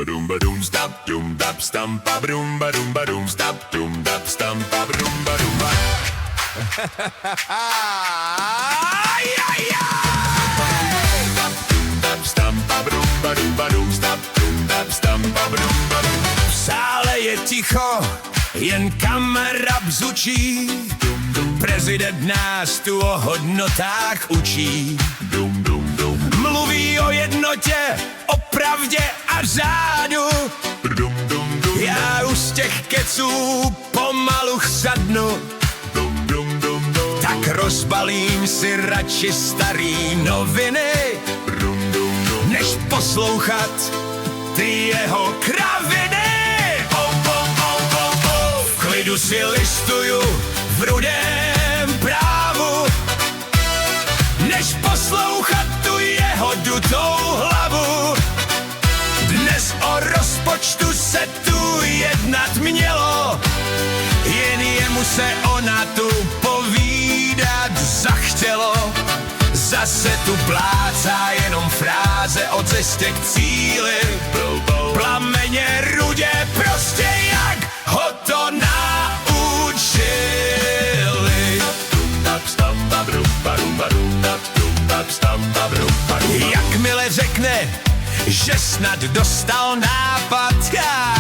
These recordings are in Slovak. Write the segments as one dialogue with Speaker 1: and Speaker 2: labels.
Speaker 1: ba doom stop doom dap stump ba doom stop doom dap stump ba doom ba.
Speaker 2: V sále je ticho, jen kamera bzučí. Prezident nás tu o hodnotách učí. Mluví o jednotě, o pravdě a řádu. Já už z těch keců pomalu chsadnu. Tak rozbalím si radši starý noviny, než poslouchat ty jeho kraviny. V klidu si listuju v Rudém právu, než poslouchat tu jeho dutou hlavu. Dnes o rozpočtu se tu jednat mělo, jen jemu se ona tu povídat zachtělo. Zase tu plácá jenom fráze o cestě k cíli. Plameně rudě, prostě jak ho to naučili. Jakmile řekne, že snad dostal nápad, já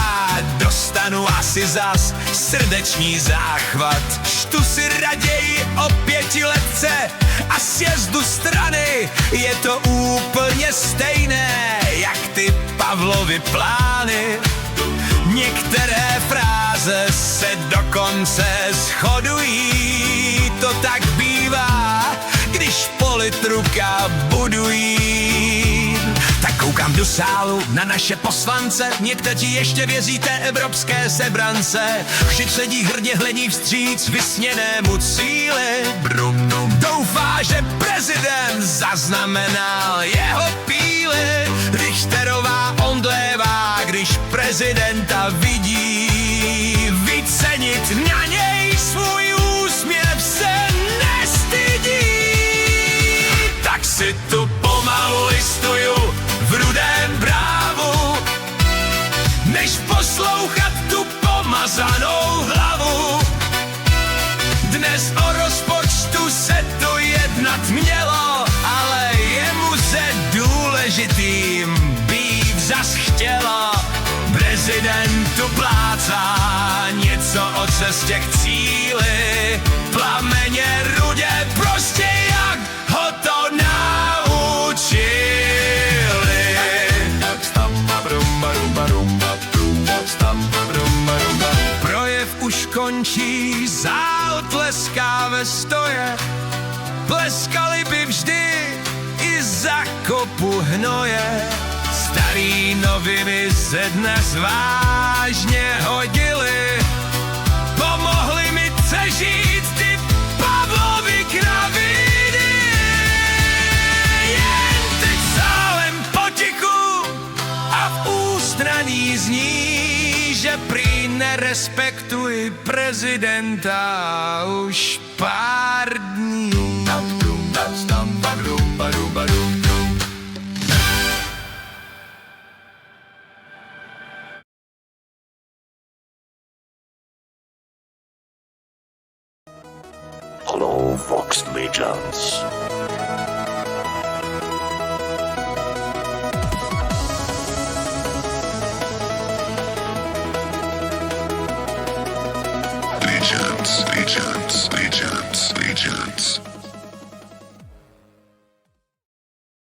Speaker 2: dostanu asi zas srdeční záchvat. Čtu si raději o 5letce a sjezdu strany, je to úplně stejné, jak ty Pavlovy plány. Některé fráze se dokonce shodují, to tak bývá, když politruka budují. Tak koukám do sálu na naše poslance, někteří ještě věříte evropské sebrance. Vždyť sedí hrdě hledí vstříc vysněnému cíli. Doufá, že prezident zaznamenal jeho píly. Richterová ondlévá, když prezidenta vidí. Vycenit na něj svůj úsměv se nestydí. Tak si tu pomalu listuju v Rudém právu, než poslouchat tu pomazanou hlavu. Dnes o rozpočtu se tu jednat mělo, ale jemu se důležitým být zas chtělo. Prezident tu plácá něco o cestě k cíli. Plameně rudě, prostě jak ho to naučili. Projev už končí, zál tleská ve stoje. Pleskali by vždy i za kopu hnoje. Starý noviny se dnes vážně hodily. Pomohli mi přežít ty Pavlovy kraviny. Jen teď sálem potichu a v ústraní zní, že prý nerespektuji prezidenta už pár dní.
Speaker 3: Hello, Vox Majors. Legends.